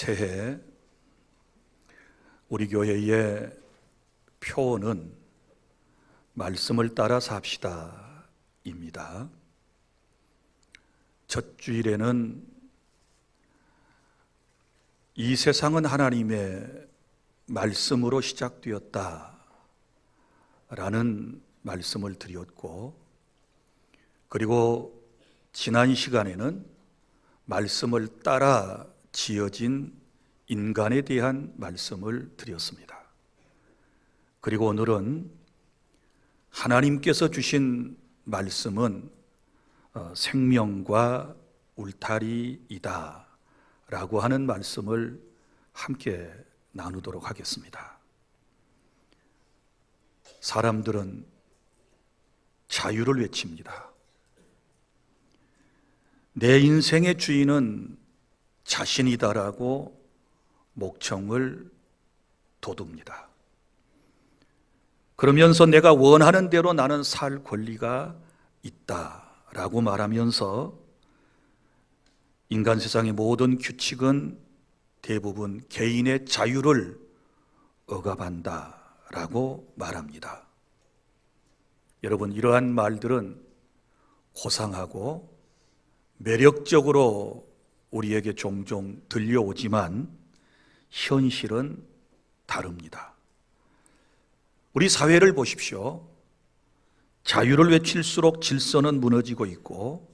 새해 우리 교회의 표어는 말씀을 따라 삽시다 입니다. 첫 주일에는 이 세상은 하나님의 말씀으로 시작되었다 라는 말씀을 드렸고, 그리고 지난 시간에는 말씀을 따라 지어진 인간에 대한 말씀을 드렸습니다. 그리고 오늘은 하나님께서 주신 말씀은 생명과 울타리이다 라고 하는 말씀을 함께 나누도록 하겠습니다. 사람들은 자유를 외칩니다. 내 인생의 주인은 자신이다라고 목청을 돋웁니다. 그러면서 내가 원하는 대로 나는 살 권리가 있다라고 말하면서 인간 세상의 모든 규칙은 대부분 개인의 자유를 억압한다라고 말합니다. 여러분, 이러한 말들은 고상하고 매력적으로 우리에게 종종 들려오지만 현실은 다릅니다. 우리 사회를 보십시오. 자유를 외칠수록 질서는 무너지고 있고,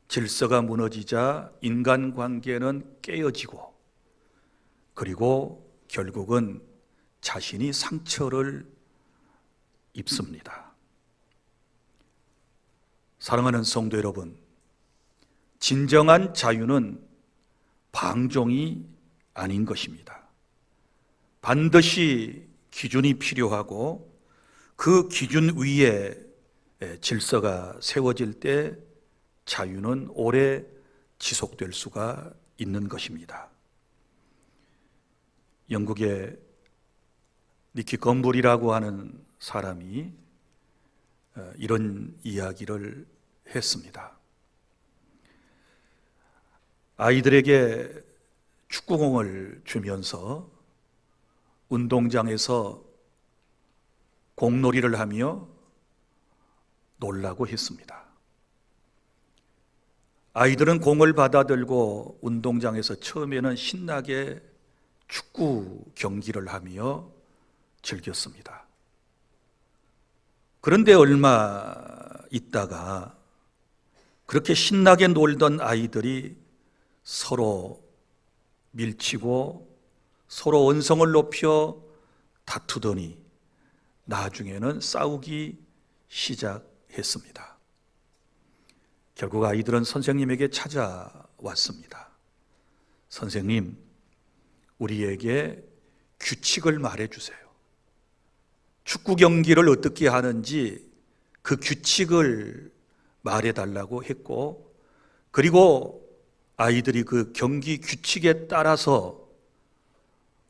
질서가 무너지자 인간관계는 깨어지고, 그리고 결국은 자신이 상처를 입습니다. 사랑하는 성도 여러분, 진정한 자유는 방종이 아닌 것입니다. 반드시 기준이 필요하고 그 기준 위에 질서가 세워질 때 자유는 오래 지속될 수가 있는 것입니다. 영국의 니키 건불이라고 하는 사람이 이런 이야기를 했습니다. 아이들에게 축구공을 주면서 운동장에서 공놀이를 하며 놀라고 했습니다. 아이들은 공을 받아들고 운동장에서 처음에는 신나게 축구 경기를 하며 즐겼습니다. 그런데 얼마 있다가 그렇게 신나게 놀던 아이들이 서로 밀치고 서로 언성을 높여 다투더니 나중에는 싸우기 시작했습니다. 결국 아이들은 선생님에게 찾아왔습니다. 선생님, 우리에게 규칙을 말해주세요. 축구 경기를 어떻게 하는지 그 규칙을 말해달라고 했고, 그리고 아이들이 그 경기 규칙에 따라서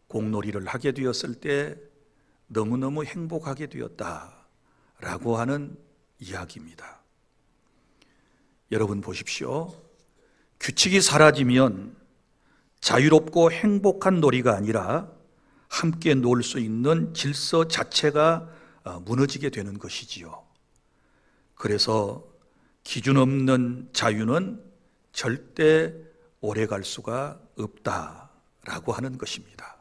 공놀이를 하게 되었을 때 너무너무 행복하게 되었다라고 하는 이야기입니다. 여러분 보십시오. 규칙이 사라지면 자유롭고 행복한 놀이가 아니라 함께 놀 수 있는 질서 자체가 무너지게 되는 것이지요. 그래서 기준 없는 자유는 절대 오래 갈 수가 없다라고 하는 것입니다.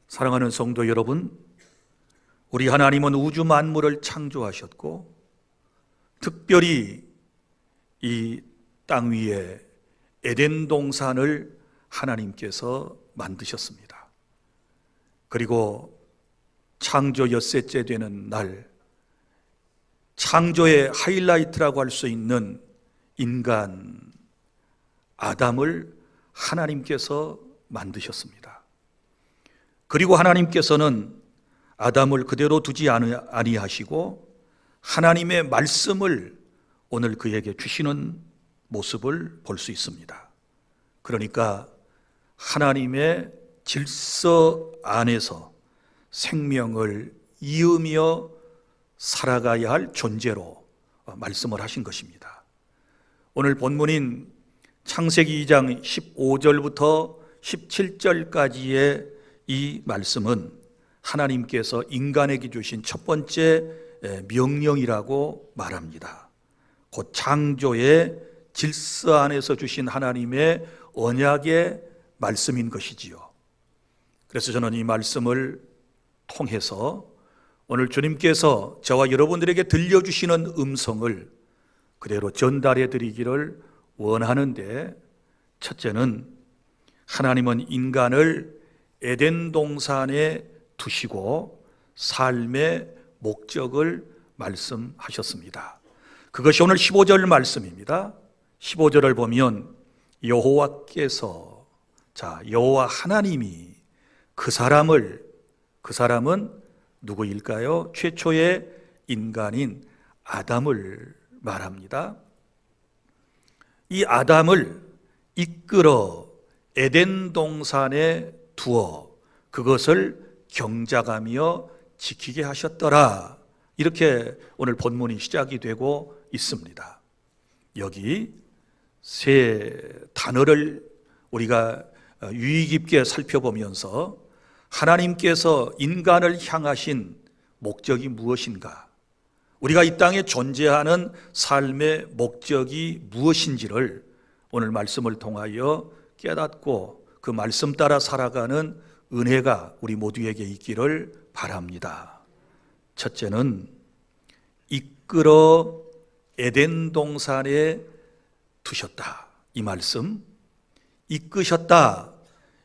사랑하는 성도 여러분, 우리 하나님은 우주 만물을 창조하셨고, 특별히 이 땅 위에 에덴 동산을 하나님께서 만드셨습니다. 그리고 창조 엿새째 되는 날, 창조의 하이라이트라고 할 수 있는 인간 아담을 하나님께서 만드셨습니다. 그리고 하나님께서는 아담을 그대로 두지 아니하시고 하나님의 말씀을 오늘 그에게 주시는 모습을 볼 수 있습니다. 그러니까 하나님의 질서 안에서 생명을 이으며 살아가야 할 존재로 말씀을 하신 것입니다. 오늘 본문인 창세기 2장 15절부터 17절까지의 이 말씀은 하나님께서 인간에게 주신 첫 번째 명령이라고 말합니다. 곧 창조의 질서 안에서 주신 하나님의 언약의 말씀인 것이지요. 그래서 저는 이 말씀을 통해서 오늘 주님께서 저와 여러분들에게 들려주시는 음성을 그대로 전달해 드리기를 원하는데, 첫째는 하나님은 인간을 에덴 동산에 두시고 삶의 목적을 말씀하셨습니다. 그것이 오늘 15절 말씀입니다. 15절을 보면 여호와께서, 여호와 하나님이 그 사람은 누구일까요? 최초의 인간인 아담을 말합니다. 이 아담을 이끌어 에덴 동산에 두어 그것을 경작하며 지키게 하셨더라. 이렇게 오늘 본문이 시작이 되고 있습니다. 여기 세 단어를 우리가 유의 깊게 살펴보면서 하나님께서 인간을 향하신 목적이 무엇인가, 우리가 이 땅에 존재하는 삶의 목적이 무엇인지를 오늘 말씀을 통하여 깨닫고 그 말씀 따라 살아가는 은혜가 우리 모두에게 있기를 바랍니다. 첫째는 이끌어 에덴 동산에 두셨다. 이 말씀, 이끄셨다.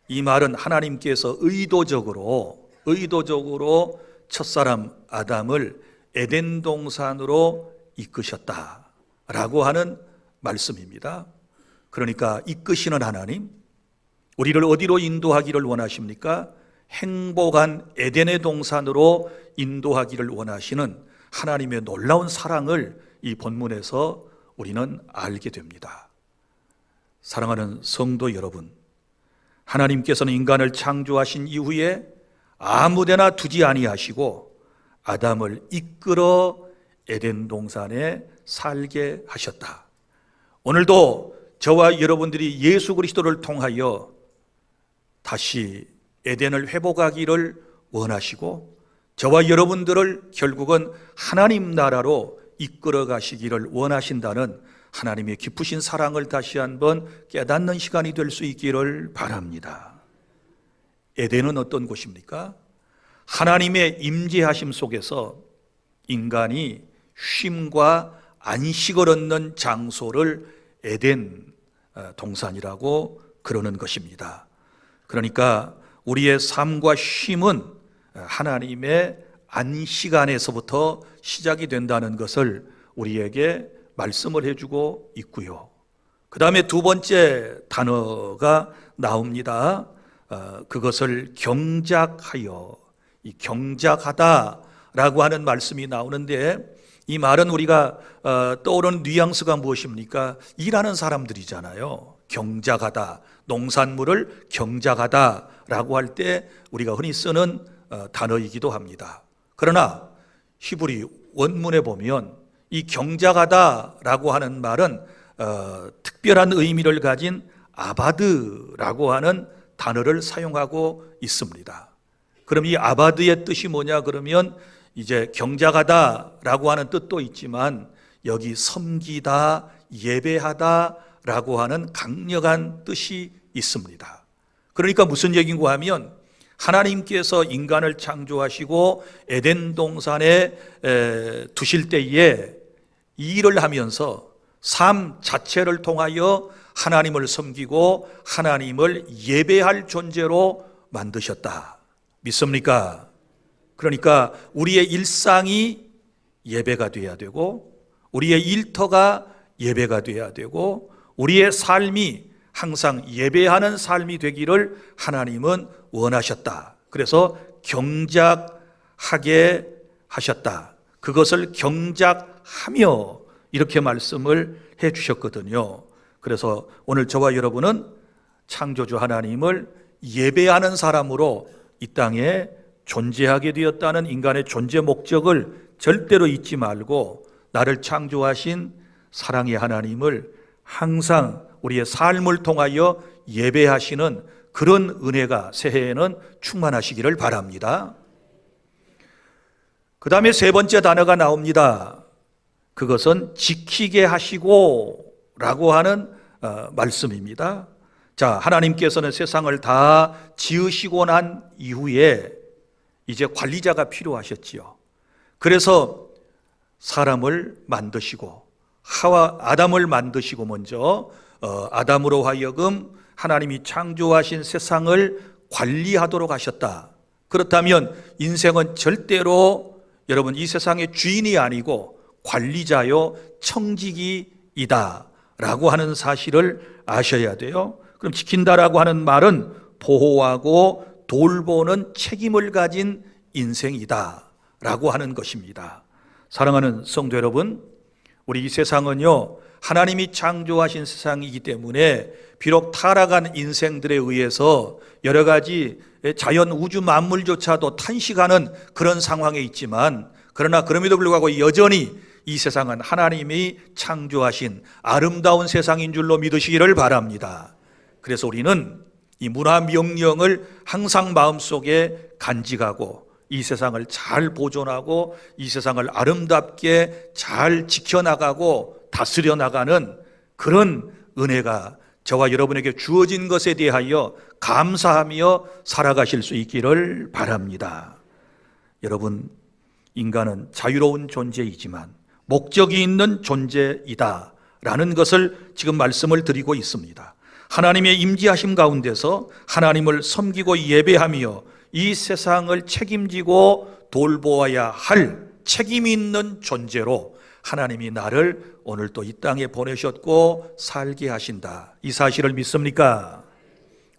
이 말은 하나님께서 의도적으로 첫사람 아담을 에덴 동산으로 이끄셨다라고 하는 말씀입니다. 그러니까 이끄시는 하나님, 우리를 어디로 인도하기를 원하십니까? 행복한 에덴의 동산으로 인도하기를 원하시는 하나님의 놀라운 사랑을 이 본문에서 우리는 알게 됩니다. 사랑하는 성도 여러분, 하나님께서는 인간을 창조하신 이후에 아무데나 두지 아니하시고 아담을 이끌어 에덴 동산에 살게 하셨다. 오늘도 저와 여러분들이 예수 그리스도를 통하여 다시 에덴을 회복하기를 원하시고 저와 여러분들을 결국은 하나님 나라로 이끌어 가시기를 원하신다는 하나님의 깊으신 사랑을 다시 한번 깨닫는 시간이 될 수 있기를 바랍니다. 에덴은 어떤 곳입니까? 하나님의 임재하심 속에서 인간이 쉼과 안식을 얻는 장소를 에덴 동산이라고 그러는 것입니다. 그러니까 우리의 삶과 쉼은 하나님의 안식 안에서부터 시작이 된다는 것을 우리에게 말씀을 해주고 있고요. 그 다음에 두 번째 단어가 나옵니다. 그것을 경작하여, 이 경작하다라고 하는 말씀이 나오는데, 이 말은 우리가 떠오르는 뉘앙스가 무엇입니까? 일하는 사람들이잖아요. 경작하다, 농산물을 경작하다라고 할 때 우리가 흔히 쓰는 단어이기도 합니다. 그러나 히브리 원문에 보면 이 경작하다라고 하는 말은 특별한 의미를 가진 아바드라고 하는 단어를 사용하고 있습니다. 그럼 이 아바드의 뜻이 뭐냐 그러면 이제 경작하다라고 하는 뜻도 있지만 여기 섬기다, 예배하다라고 하는 강력한 뜻이 있습니다. 그러니까 무슨 얘기인가 하면 하나님께서 인간을 창조하시고 에덴 동산에 두실 때에 이 일을 하면서 삶 자체를 통하여 하나님을 섬기고 하나님을 예배할 존재로 만드셨다. 믿습니까? 그러니까 우리의 일상이 예배가 되어야 되고 우리의 일터가 예배가 되어야 되고 우리의 삶이 항상 예배하는 삶이 되기를 하나님은 원하셨다. 그래서 경작하게 하셨다. 그것을 경작하며 이렇게 말씀을 해 주셨거든요. 그래서 오늘 저와 여러분은 창조주 하나님을 예배하는 사람으로 이 땅에 존재하게 되었다는 인간의 존재 목적을 절대로 잊지 말고 나를 창조하신 사랑의 하나님을 항상 우리의 삶을 통하여 예배하시는 그런 은혜가 새해에는 충만하시기를 바랍니다. 그 다음에 세 번째 단어가 나옵니다. 그것은 지키게 하시고 라고 하는 말씀입니다. 자, 하나님께서는 세상을 다 지으시고 난 이후에 이제 관리자가 필요하셨지요. 그래서 사람을 만드시고 아담을 만드시고 먼저 아담으로 하여금 하나님이 창조하신 세상을 관리하도록 하셨다. 그렇다면 인생은 절대로 여러분 이 세상의 주인이 아니고 관리자요 청지기이다 라고 하는 사실을 아셔야 돼요. 그럼 지킨다라고 하는 말은 보호하고 돌보는 책임을 가진 인생이다 라고 하는 것입니다. 사랑하는 성도 여러분, 우리 이 세상은요 하나님이 창조하신 세상이기 때문에 비록 타락한 인생들에 의해서 여러 가지 자연 우주 만물조차도 탄식하는 그런 상황에 있지만, 그러나 그럼에도 불구하고 여전히 이 세상은 하나님이 창조하신 아름다운 세상인 줄로 믿으시기를 바랍니다. 그래서 우리는 이 문화 명령을 항상 마음속에 간직하고 이 세상을 잘 보존하고 이 세상을 아름답게 잘 지켜나가고 다스려 나가는 그런 은혜가 저와 여러분에게 주어진 것에 대하여 감사하며 살아가실 수 있기를 바랍니다. 여러분, 인간은 자유로운 존재이지만 목적이 있는 존재이다 라는 것을 지금 말씀을 드리고 있습니다. 하나님의 임재하심 가운데서 하나님을 섬기고 예배하며 이 세상을 책임지고 돌보아야 할 책임이 있는 존재로 하나님이 나를 오늘 또 이 땅에 보내셨고 살게 하신다. 이 사실을 믿습니까?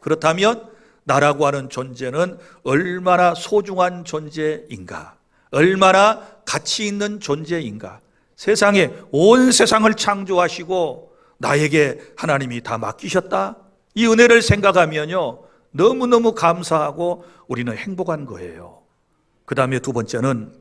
그렇다면 나라고 하는 존재는 얼마나 소중한 존재인가? 얼마나 가치 있는 존재인가? 세상에 온 세상을 창조하시고 나에게 하나님이 다 맡기셨다? 이 은혜를 생각하면요 너무너무 감사하고 우리는 행복한 거예요. 그 다음에 두 번째는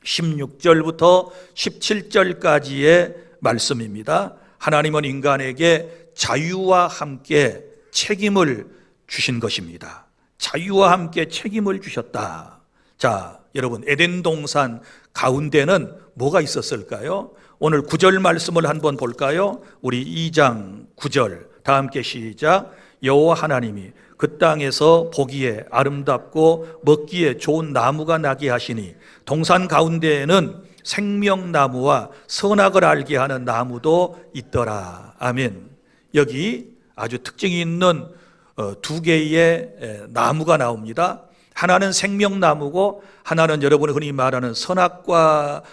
16절부터 17절까지의 말씀입니다. 하나님은 인간에게 자유와 함께 책임을 주신 것입니다. 자유와 함께 책임을 주셨다. 자, 여러분, 에덴 동산 가운데는 뭐가 있었을까요? 오늘 9절 말씀을 한번 볼까요? 우리 2장 9절 다 함께 시작. 여호와 하나님이 그 땅에서 보기에 아름답고 먹기에 좋은 나무가 나게 하시니 동산 가운데에는 생명나무와 선악을 알게 하는 나무도 있더라. 아멘. 여기 아주 특징이 있는 두 개의 나무가 나옵니다. 하나는 생명나무고 하나는 여러분이 흔히 말하는 선악과가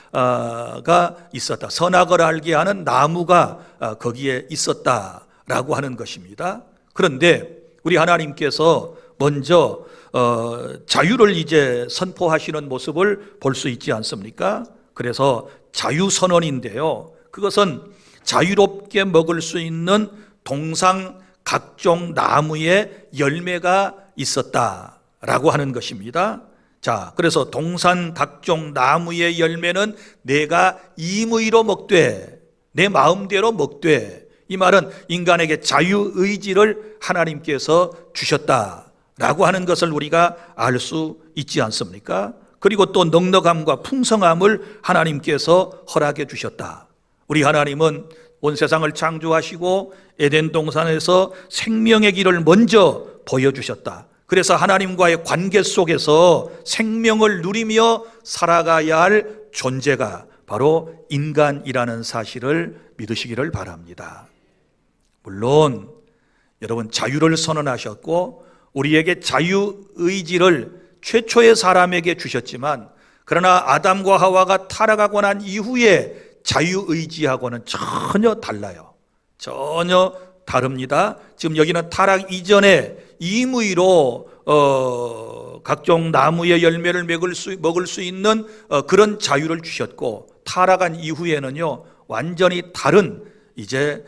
있었다. 선악을 알게 하는 나무가 거기에 있었다라고 하는 것입니다. 그런데 우리 하나님께서 먼저 자유를 이제 선포하시는 모습을 볼 수 있지 않습니까? 그래서 자유선언인데요, 그것은 자유롭게 먹을 수 있는 동상 각종 나무의 열매가 있었다라고 하는 것입니다. 자, 그래서 동산 각종 나무의 열매는 내가 임의로 먹되 내 마음대로 먹되, 이 말은 인간에게 자유의지를 하나님께서 주셨다라고 하는 것을 우리가 알 수 있지 않습니까? 그리고 또 넉넉함과 풍성함을 하나님께서 허락해 주셨다. 우리 하나님은 온 세상을 창조하시고 에덴 동산에서 생명의 길을 먼저 보여주셨다. 그래서 하나님과의 관계 속에서 생명을 누리며 살아가야 할 존재가 바로 인간이라는 사실을 믿으시기를 바랍니다. 물론 여러분, 자유를 선언하셨고 우리에게 자유의지를 최초의 사람에게 주셨지만, 그러나 아담과 하와가 타락하고 난 이후에 자유의지하고는 전혀 달라요. 전혀 다릅니다. 지금 여기는 타락 이전에 임의로 각종 나무의 열매를 먹을 수 있는 그런 자유를 주셨고, 타락한 이후에는요 완전히 다른 이제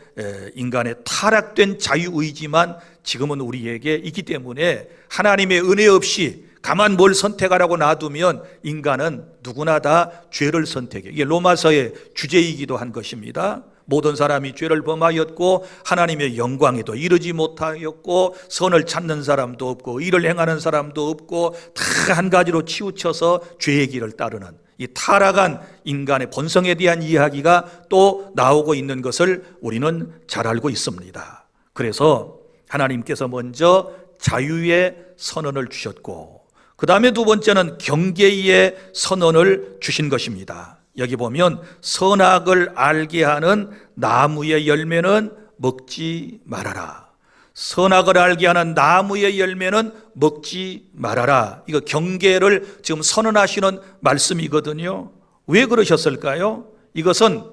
인간의 타락된 자유의지만 지금은 우리에게 있기 때문에 하나님의 은혜 없이 가만 뭘 선택하라고 놔두면 인간은 누구나 다 죄를 선택해. 이게 로마서의 주제이기도 한 것입니다. 모든 사람이 죄를 범하였고 하나님의 영광에도 이르지 못하였고 선을 찾는 사람도 없고 의를 행하는 사람도 없고 다 한 가지로 치우쳐서 죄의 길을 따르는 이 타락한 인간의 본성에 대한 이야기가 또 나오고 있는 것을 우리는 잘 알고 있습니다. 그래서 하나님께서 먼저 자유의 선언을 주셨고 그 다음에 두 번째는 경계의 선언을 주신 것입니다. 여기 보면 선악을 알게 하는 나무의 열매는 먹지 말아라. 선악을 알게 하는 나무의 열매는 먹지 말아라. 이거 경계를 지금 선언하시는 말씀이거든요. 왜 그러셨을까요? 이것은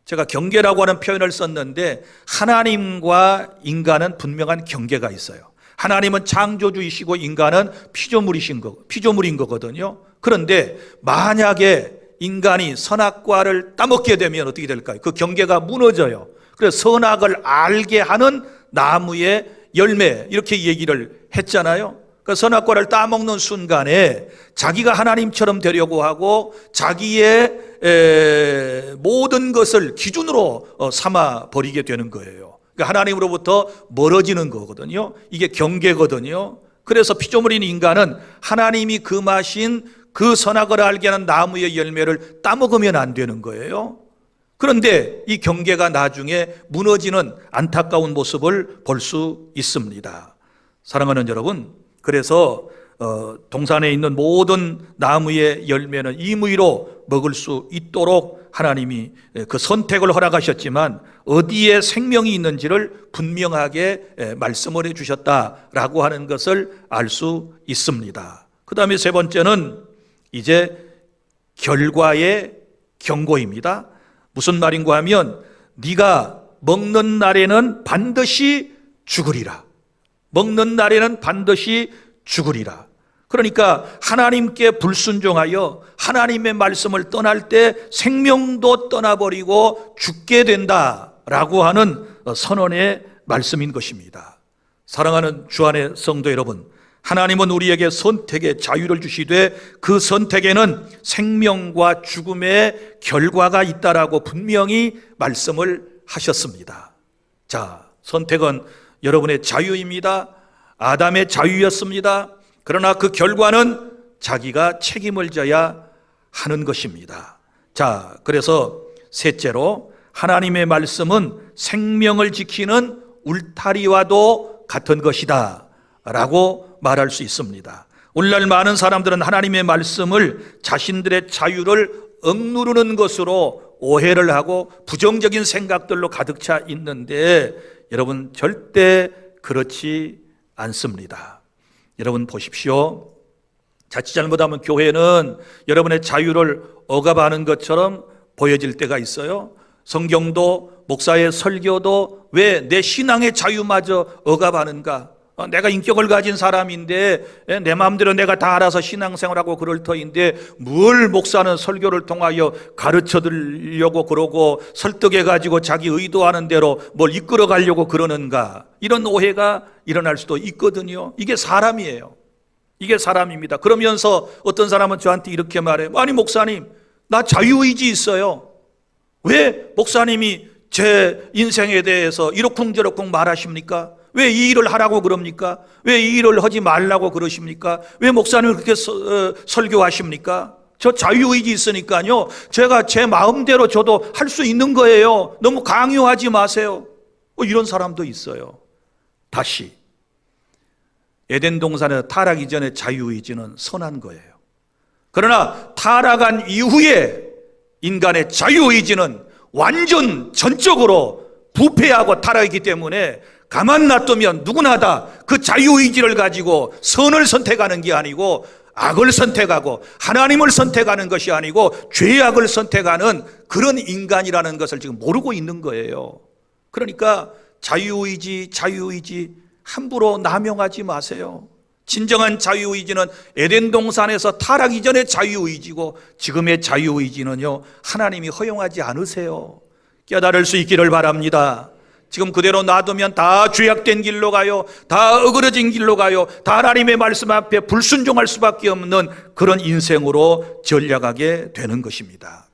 제가 경계라고 하는 표현을 썼는데 하나님과 인간은 분명한 경계가 있어요. 하나님은 창조주이시고 인간은 피조물인 거거든요. 그런데 만약에 인간이 선악과를 따먹게 되면 어떻게 될까요? 그 경계가 무너져요. 그래서 선악을 알게 하는 나무의 열매 이렇게 얘기를 했잖아요. 그 선악과를 따먹는 순간에 자기가 하나님처럼 되려고 하고 자기의 모든 것을 기준으로 삼아 버리게 되는 거예요. 그러니까 하나님으로부터 멀어지는 거거든요. 이게 경계거든요. 그래서 피조물인 인간은 하나님이 금하신 그 선악을 알게 하는 나무의 열매를 따먹으면 안 되는 거예요. 그런데 이 경계가 나중에 무너지는 안타까운 모습을 볼 수 있습니다. 사랑하는 여러분, 그래서 동산에 있는 모든 나무의 열매는 임의로 먹을 수 있도록 하나님이 그 선택을 허락하셨지만 어디에 생명이 있는지를 분명하게 말씀을 해주셨다라고 하는 것을 알 수 있습니다. 그 다음에 세 번째는 이제 결과의 경고입니다. 무슨 말인가 하면 네가 먹는 날에는 반드시 죽으리라. 먹는 날에는 반드시 죽으리라. 그러니까 하나님께 불순종하여 하나님의 말씀을 떠날 때 생명도 떠나버리고 죽게 된다라고 하는 선언의 말씀인 것입니다. 사랑하는 주안의 성도 여러분, 하나님은 우리에게 선택의 자유를 주시되 그 선택에는 생명과 죽음의 결과가 있다라고 분명히 말씀을 하셨습니다. 자, 선택은 여러분의 자유입니다. 아담의 자유였습니다. 그러나 그 결과는 자기가 책임을 져야 하는 것입니다. 자, 그래서 셋째로 하나님의 말씀은 생명을 지키는 울타리와도 같은 것이다 라고 말할 수 있습니다. 오늘날 많은 사람들은 하나님의 말씀을 자신들의 자유를 억누르는 것으로 오해를 하고 부정적인 생각들로 가득 차 있는데 여러분 절대 그렇지 않습니다. 여러분 보십시오. 자칫 잘못하면 교회는 여러분의 자유를 억압하는 것처럼 보여질 때가 있어요. 성경도 목사의 설교도 왜 내 신앙의 자유마저 억압하는가? 내가 인격을 가진 사람인데 내 마음대로 내가 다 알아서 신앙생활하고 그럴 터인데 뭘 목사는 설교를 통하여 가르쳐드리려고 그러고 설득해가지고 자기 의도하는 대로 뭘 이끌어가려고 그러는가? 이런 오해가 일어날 수도 있거든요. 이게 사람이에요. 이게 사람입니다. 그러면서 어떤 사람은 저한테 이렇게 말해요. 아니 목사님, 나 자유의지 있어요. 왜 목사님이 제 인생에 대해서 이러쿵저러쿵 말하십니까? 왜 이 일을 하라고 그럽니까? 왜 이 일을 하지 말라고 그러십니까? 왜 목사님을 그렇게 설교하십니까? 저 자유의지 있으니까요. 제가 제 마음대로 저도 할 수 있는 거예요. 너무 강요하지 마세요. 이런 사람도 있어요. 다시 에덴 동산에서 타락 이전의 자유의지는 선한 거예요. 그러나 타락한 이후에 인간의 자유의지는 완전 전적으로 부패하고 타락이기 때문에 가만 놔두면 누구나 다 그 자유의지를 가지고 선을 선택하는 게 아니고 악을 선택하고 하나님을 선택하는 것이 아니고 죄악을 선택하는 그런 인간이라는 것을 지금 모르고 있는 거예요. 그러니까 자유의지 함부로 남용하지 마세요. 진정한 자유의지는 에덴 동산에서 타락 이전의 자유의지고 지금의 자유의지는요 하나님이 허용하지 않으세요. 깨달을 수 있기를 바랍니다. 지금 그대로 놔두면 다 죄악된 길로 가요. 다 어그러진 길로 가요. 다 하나님의 말씀 앞에 불순종할 수밖에 없는 그런 인생으로 전락하게 되는 것입니다.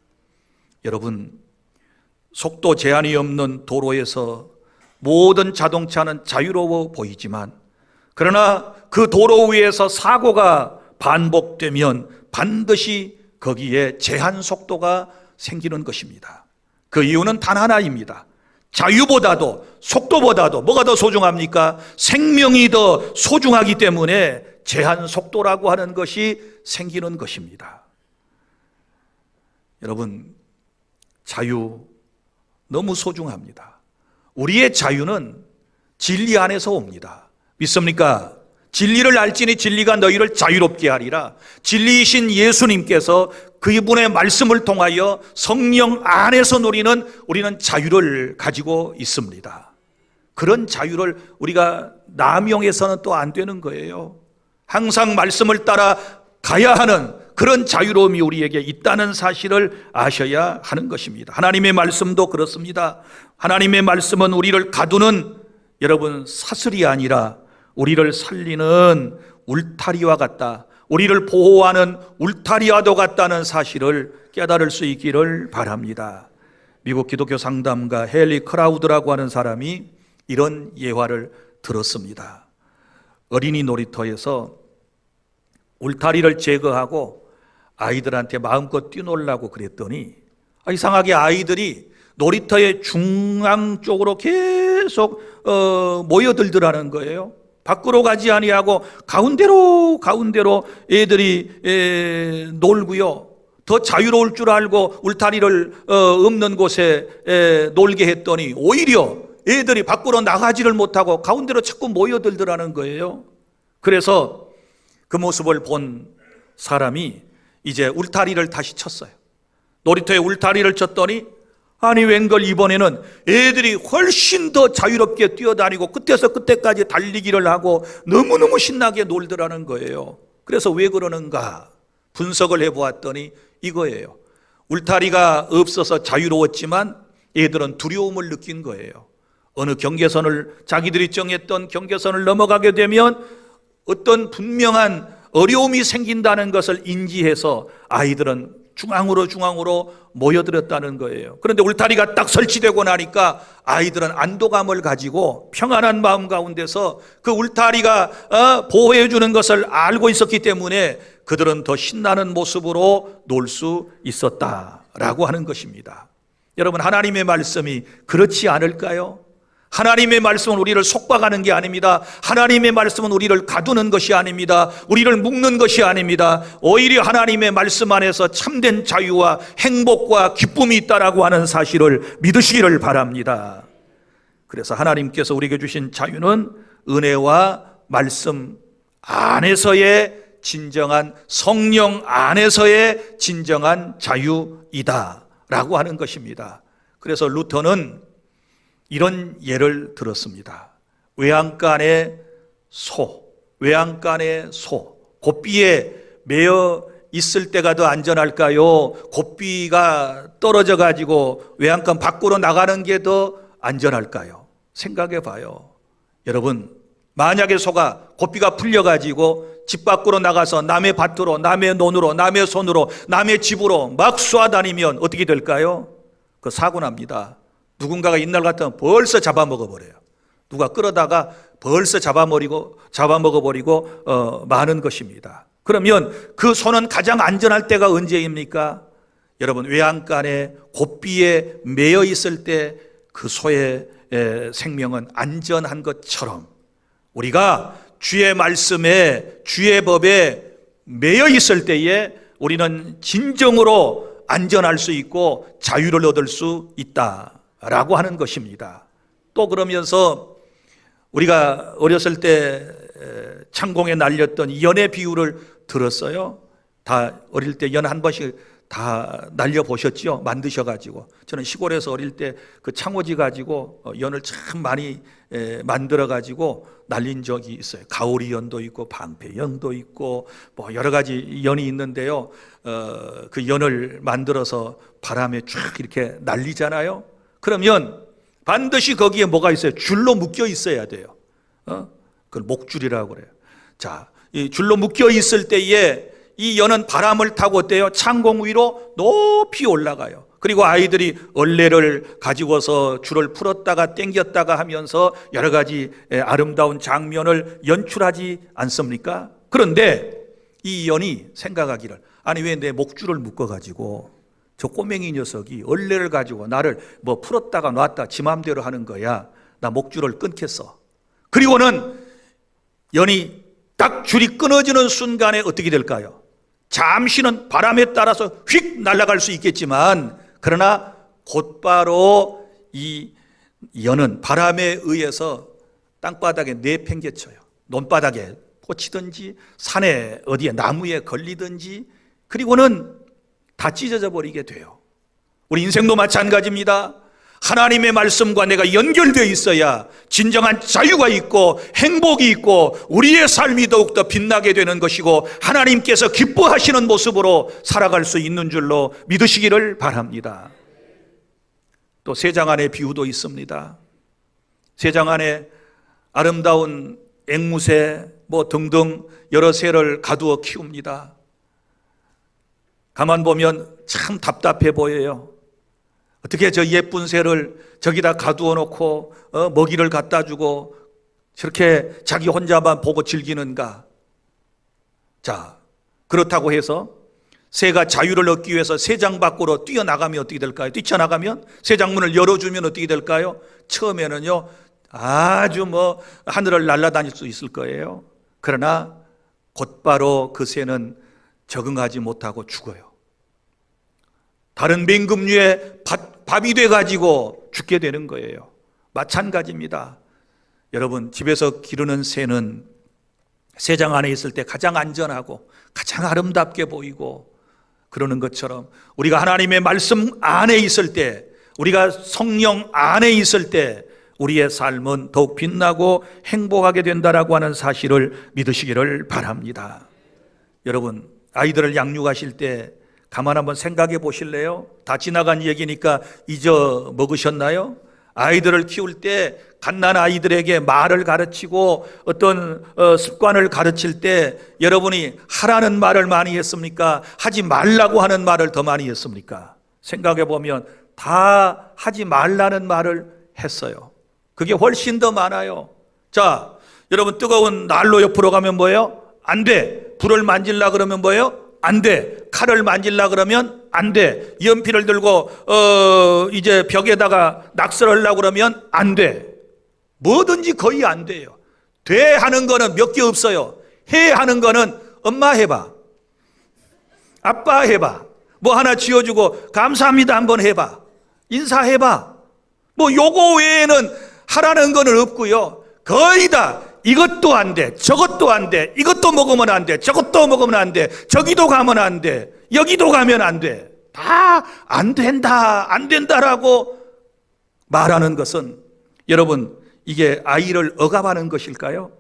여러분, 속도 제한이 없는 도로에서 모든 자동차는 자유로워 보이지만, 그러나 그 도로 위에서 사고가 반복되면 반드시 거기에 제한 속도가 생기는 것입니다. 그 이유는 단 하나입니다. 자유보다도, 속도보다도 뭐가 더 소중합니까? 생명이 더 소중하기 때문에 제한 속도라고 하는 것이 생기는 것입니다. 여러분, 자유 너무 소중합니다. 우리의 자유는 진리 안에서 옵니다. 믿습니까? 진리를 알지니 진리가 너희를 자유롭게 하리라. 진리이신 예수님께서 그분의 말씀을 통하여 성령 안에서 누리는 우리는 자유를 가지고 있습니다. 그런 자유를 우리가 남용해서는 또 안 되는 거예요. 항상 말씀을 따라 가야 하는 그런 자유로움이 우리에게 있다는 사실을 아셔야 하는 것입니다. 하나님의 말씀도 그렇습니다. 하나님의 말씀은 우리를 가두는, 여러분, 사슬이 아니라 우리를 살리는 울타리와 같다, 우리를 보호하는 울타리와도 같다는 사실을 깨달을 수 있기를 바랍니다. 미국 기독교 상담가 헨리 크라우드라고 하는 사람이 이런 예화를 들었습니다. 어린이 놀이터에서 울타리를 제거하고 아이들한테 마음껏 뛰놀라고 그랬더니 이상하게 아이들이 놀이터의 중앙 쪽으로 계속 모여들더라는 거예요. 밖으로 가지 아니하고 가운데로 애들이 놀고요. 더 자유로울 줄 알고 울타리를 없는 곳에 놀게 했더니 오히려 애들이 밖으로 나가지를 못하고 가운데로 자꾸 모여들더라는 거예요. 그래서 그 모습을 본 사람이 이제 울타리를 다시 쳤어요. 놀이터에 울타리를 쳤더니 아니 웬걸 이번에는 애들이 훨씬 더 자유롭게 뛰어다니고 끝에서 끝에까지 달리기를 하고 너무너무 신나게 놀더라는 거예요. 그래서 왜 그러는가 분석을 해보았더니 이거예요. 울타리가 없어서 자유로웠지만 애들은 두려움을 느낀 거예요. 어느 경계선을, 자기들이 정했던 경계선을 넘어가게 되면 어떤 분명한 어려움이 생긴다는 것을 인지해서 아이들은 중앙으로 모여들었다는 거예요. 그런데 울타리가 딱 설치되고 나니까 아이들은 안도감을 가지고 평안한 마음 가운데서 그 울타리가 보호해 주는 것을 알고 있었기 때문에 그들은 더 신나는 모습으로 놀 수 있었다라고 하는 것입니다. 여러분, 하나님의 말씀이 그렇지 않을까요? 하나님의 말씀은 우리를 속박하는 게 아닙니다. 하나님의 말씀은 우리를 가두는 것이 아닙니다. 우리를 묶는 것이 아닙니다. 오히려 하나님의 말씀 안에서 참된 자유와 행복과 기쁨이 있다라고 하는 사실을 믿으시기를 바랍니다. 그래서 하나님께서 우리에게 주신 자유는 은혜와 말씀 안에서의 진정한, 성령 안에서의 진정한 자유이다라고 하는 것입니다. 그래서 루터는 이런 예를 들었습니다. 외양간의 소, 고삐에 매여 있을 때가 더 안전할까요? 고삐가 떨어져 가지고 외양간 밖으로 나가는 게 더 안전할까요? 생각해 봐요. 여러분, 만약에 소가 고삐가 풀려 가지고 집 밖으로 나가서 남의 밭으로, 남의 논으로, 남의 손으로, 남의 집으로 막 쏘아다니면 어떻게 될까요? 그 사고 납니다. 누군가가 이날 같으면 벌써 잡아먹어버려요. 누가 끌어다가 벌써 잡아먹어버리고 마는 것입니다. 그러면 그 소는 가장 안전할 때가 언제입니까? 여러분, 외양간에 고삐에 매여 있을 때 그 소의 생명은 안전한 것처럼 우리가 주의 말씀에, 주의 법에 매여 있을 때에 우리는 진정으로 안전할 수 있고 자유를 얻을 수 있다라고 하는 것입니다. 또 그러면서 우리가 어렸을 때 창공에 날렸던 연의 비유를 들었어요. 다 어릴 때 연 한 번씩 다 날려보셨죠? 만드셔가지고. 저는 시골에서 어릴 때 그 창호지 가지고 연을 참 많이 만들어가지고 날린 적이 있어요. 가오리 연도 있고 방패 연도 있고 뭐 여러 가지 연이 있는데요. 그 연을 만들어서 바람에 쫙 이렇게 날리잖아요. 그러면 반드시 거기에 뭐가 있어요? 줄로 묶여 있어야 돼요. 그걸 목줄이라고 그래요. 자, 이 줄로 묶여 있을 때에 이 연은 바람을 타고 어때요? 창공 위로 높이 올라가요. 그리고 아이들이 얼레를 가지고서 줄을 풀었다가 당겼다가 하면서 여러 가지 아름다운 장면을 연출하지 않습니까? 그런데 이 연이 생각하기를, 아니 왜 내 목줄을 묶어가지고 저 꼬맹이 녀석이 얼레를 가지고 나를 뭐 풀었다가 놨다 지 맘대로 하는 거야. 나 목줄을 끊겠어. 그리고는 연이 딱 줄이 끊어지는 순간에 어떻게 될까요? 잠시는 바람에 따라서 휙 날아갈 수 있겠지만, 그러나 곧바로 이 연은 바람에 의해서 땅바닥에 내팽개쳐요. 논바닥에 꽂히든지 산에 어디에 나무에 걸리든지, 그리고는 다 찢어져 버리게 돼요. 우리 인생도 마찬가지입니다. 하나님의 말씀과 내가 연결되어 있어야 진정한 자유가 있고 행복이 있고 우리의 삶이 더욱더 빛나게 되는 것이고 하나님께서 기뻐하시는 모습으로 살아갈 수 있는 줄로 믿으시기를 바랍니다. 또 새장 안에 비유도 있습니다. 새장 안에 아름다운 앵무새 뭐 등등 여러 새를 가두어 키웁니다. 가만 보면 참 답답해 보여요. 어떻게 저 예쁜 새를 저기다 가두어 놓고 먹이를 갖다 주고 저렇게 자기 혼자만 보고 즐기는가? 자, 그렇다고 해서 새가 자유를 얻기 위해서 새장 밖으로 뛰어나가면 어떻게 될까요? 뛰쳐나가면 새장문을 열어주면 어떻게 될까요? 처음에는요 아주 뭐 하늘을 날아다닐 수 있을 거예요. 그러나 곧바로 그 새는 적응하지 못하고 죽어요. 다른 맹금류에 밥이 돼가지고 죽게 되는 거예요. 마찬가지입니다. 여러분, 집에서 기르는 새는 새장 안에 있을 때 가장 안전하고 가장 아름답게 보이고, 그러는 것처럼 우리가 하나님의 말씀 안에 있을 때, 우리가 성령 안에 있을 때 우리의 삶은 더욱 빛나고 행복하게 된다라고 하는 사실을 믿으시기를 바랍니다. 여러분, 아이들을 양육하실 때 가만 한번 생각해 보실래요? 다 지나간 얘기니까 잊어먹으셨나요? 아이들을 키울 때 갓난 아이들에게 말을 가르치고 어떤 습관을 가르칠 때 여러분이 하라는 말을 많이 했습니까? 하지 말라고 하는 말을 더 많이 했습니까? 생각해 보면 다 하지 말라는 말을 했어요. 그게 훨씬 더 많아요. 자, 여러분, 뜨거운 난로 옆으로 가면 뭐예요? 안 돼. 불을 만질라 그러면 뭐예요? 안 돼. 칼을 만질라 그러면 안 돼. 연필을 들고 이제 벽에다가 낙서하려고 그러면 안 돼. 뭐든지 거의 안 돼요. 돼 하는 거는 몇 개 없어요. 해 하는 거는 엄마 해봐, 아빠 해봐, 뭐 하나 지어주고 감사합니다 한번 해봐, 인사해봐, 뭐 요거 외에는 하라는 거는 없고요. 거의 다 이것도 안 돼, 저것도 안 돼, 이것도 먹으면 안 돼, 저것도 먹으면 안 돼, 저기도 가면 안 돼, 여기도 가면 안 돼. 다 안 된다, 안 된다라고 말하는 것은, 여러분, 이게 아이를 억압하는 것일까요?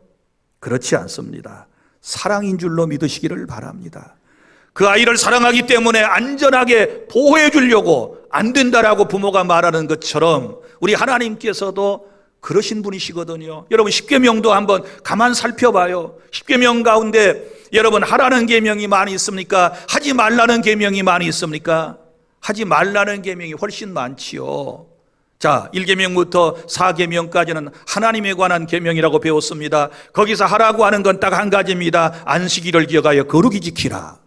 그렇지 않습니다. 사랑인 줄로 믿으시기를 바랍니다. 그 아이를 사랑하기 때문에 안전하게 보호해 주려고 안 된다라고 부모가 말하는 것처럼 우리 하나님께서도 그러신 분이시거든요. 여러분, 십계명도 한번 가만 살펴봐요. 십계명 가운데 여러분, 하라는 계명이 많이 있습니까? 하지 말라는 계명이 많이 있습니까? 하지 말라는 계명이 훨씬 많지요. 자, 1계명부터 4계명까지는 하나님에 관한 계명이라고 배웠습니다. 거기서 하라고 하는 건 딱 한 가지입니다. 안식일을 기억하여 거룩히 지키라.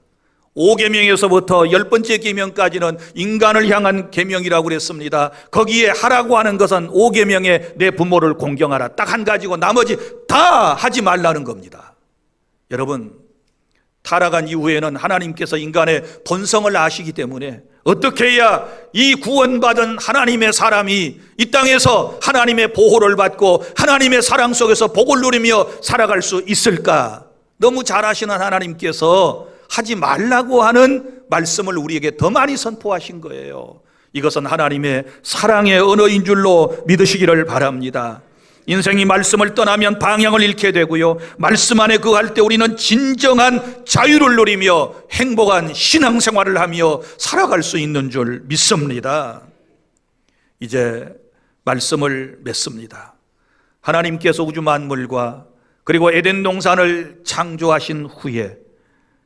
5계명에서부터 10번째 계명까지는 인간을 향한 계명이라고 그랬습니다. 거기에 하라고 하는 것은 5계명에 내 부모를 공경하라, 딱 한 가지고 나머지 다 하지 말라는 겁니다. 여러분, 타락한 이후에는 하나님께서 인간의 본성을 아시기 때문에 어떻게 해야 이 구원받은 하나님의 사람이 이 땅에서 하나님의 보호를 받고 하나님의 사랑 속에서 복을 누리며 살아갈 수 있을까? 너무 잘 아시는 하나님께서 하지 말라고 하는 말씀을 우리에게 더 많이 선포하신 거예요. 이것은 하나님의 사랑의 언어인 줄로 믿으시기를 바랍니다. 인생이 말씀을 떠나면 방향을 잃게 되고요, 말씀 안에 거할 때 우리는 진정한 자유를 누리며 행복한 신앙생활을 하며 살아갈 수 있는 줄 믿습니다. 이제 말씀을 맺습니다. 하나님께서 우주 만물과 그리고 에덴 동산을 창조하신 후에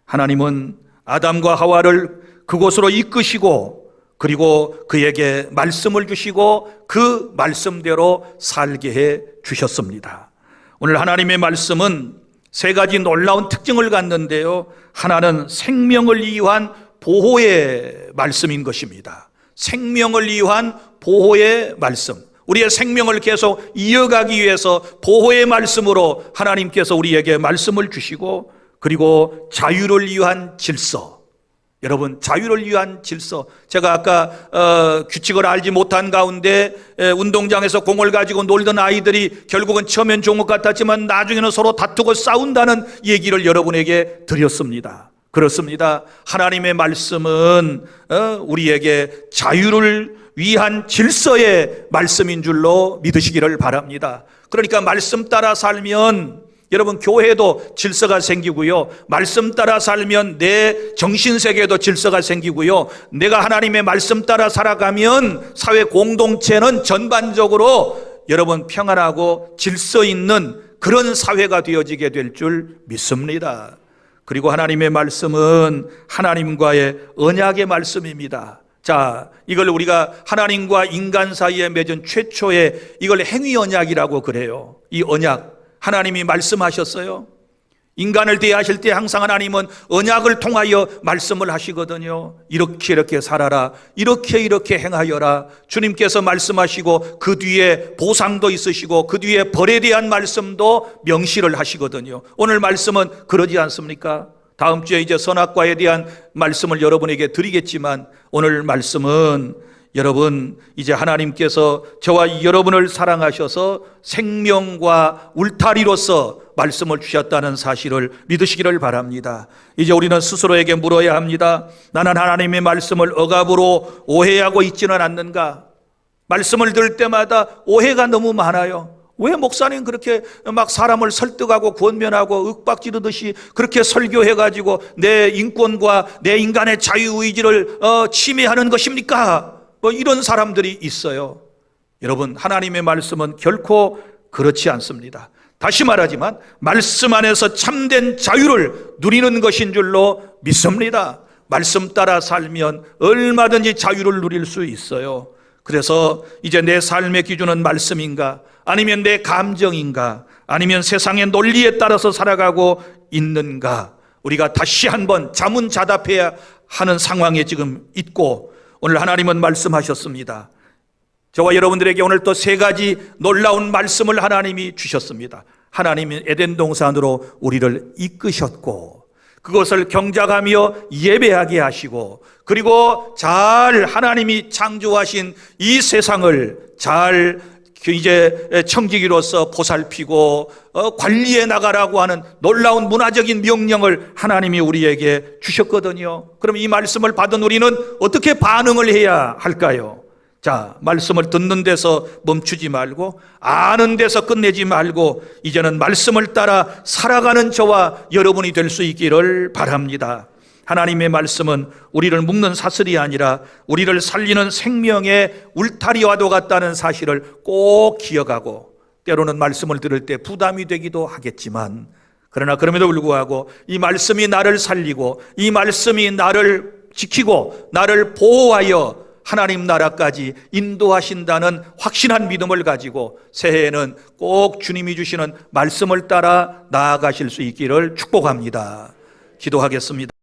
하나님은 아담과 하와를 그곳으로 이끄시고 그리고 그에게 말씀을 주시고 그 말씀대로 살게 해 주셨습니다. 오늘 하나님의 말씀은 세 가지 놀라운 특징을 갖는데요. 하나는 생명을 위한 보호의 말씀인 것입니다. 생명을 위한 보호의 말씀. 우리의 생명을 계속 이어가기 위해서 보호의 말씀으로 하나님께서 우리에게 말씀을 주시고, 그리고 자유를 위한 질서. 여러분, 자유를 위한 질서. 제가 아까 규칙을 알지 못한 가운데 운동장에서 공을 가지고 놀던 아이들이 결국은 처음엔 좋은 것 같았지만 나중에는 서로 다투고 싸운다는 얘기를 여러분에게 드렸습니다. 그렇습니다. 하나님의 말씀은 우리에게 자유를 위한 질서의 말씀인 줄로 믿으시기를 바랍니다. 그러니까 말씀 따라 살면 여러분, 교회도 질서가 생기고요, 말씀 따라 살면 내 정신세계에도 질서가 생기고요, 내가 하나님의 말씀 따라 살아가면 사회 공동체는 전반적으로 여러분 평안하고 질서 있는 그런 사회가 되어지게 될 줄 믿습니다. 그리고 하나님의 말씀은 하나님과의 언약의 말씀입니다. 자, 이걸 우리가 하나님과 인간 사이에 맺은 최초의 이걸 행위 언약이라고 그래요. 이 언약, 하나님이 말씀하셨어요. 인간을 대하실 때 항상 하나님은 언약을 통하여 말씀을 하시거든요. 이렇게 살아라, 이렇게 행하여라. 주님께서 말씀하시고 그 뒤에 보상도 있으시고 그 뒤에 벌에 대한 말씀도 명시를 하시거든요. 오늘 말씀은 그러지 않습니까? 다음 주에 이제 선악과에 대한 말씀을 여러분에게 드리겠지만, 오늘 말씀은 여러분, 이제 하나님께서 저와 여러분을 사랑하셔서 생명과 울타리로서 말씀을 주셨다는 사실을 믿으시기를 바랍니다. 이제 우리는 스스로에게 물어야 합니다. 나는 하나님의 말씀을 억압으로 오해하고 있지는 않는가? 말씀을 들을 때마다 오해가 너무 많아요. 왜 목사님 그렇게 막 사람을 설득하고 권면하고 윽박지르듯이 그렇게 설교해가지고 내 인권과 내 인간의 자유의지를 침해하는 것입니까? 뭐 이런 사람들이 있어요. 여러분, 하나님의 말씀은 결코 그렇지 않습니다. 다시 말하지만 말씀 안에서 참된 자유를 누리는 것인 줄로 믿습니다. 말씀 따라 살면 얼마든지 자유를 누릴 수 있어요. 그래서 이제 내 삶의 기준은 말씀인가? 아니면 내 감정인가? 아니면 세상의 논리에 따라서 살아가고 있는가? 우리가 다시 한번 자문자답해야 하는 상황에 지금 있고, 오늘 하나님은 말씀하셨습니다. 저와 여러분들에게 오늘 또 세 가지 놀라운 말씀을 하나님이 주셨습니다. 하나님이 에덴 동산으로 우리를 이끄셨고, 그것을 경작하며 예배하게 하시고, 그리고 잘 하나님이 창조하신 이 세상을 잘 이제 청지기로서 보살피고 관리해 나가라고 하는 놀라운 문화적인 명령을 하나님이 우리에게 주셨거든요. 그럼 이 말씀을 받은 우리는 어떻게 반응을 해야 할까요? 자, 말씀을 듣는 데서 멈추지 말고, 아는 데서 끝내지 말고, 이제는 말씀을 따라 살아가는 저와 여러분이 될 수 있기를 바랍니다. 하나님의 말씀은 우리를 묶는 사슬이 아니라 우리를 살리는 생명의 울타리와도 같다는 사실을 꼭 기억하고, 때로는 말씀을 들을 때 부담이 되기도 하겠지만, 그러나 그럼에도 불구하고 이 말씀이 나를 살리고 이 말씀이 나를 지키고 나를 보호하여 하나님 나라까지 인도하신다는 확신한 믿음을 가지고 새해에는 꼭 주님이 주시는 말씀을 따라 나아가실 수 있기를 축복합니다. 기도하겠습니다.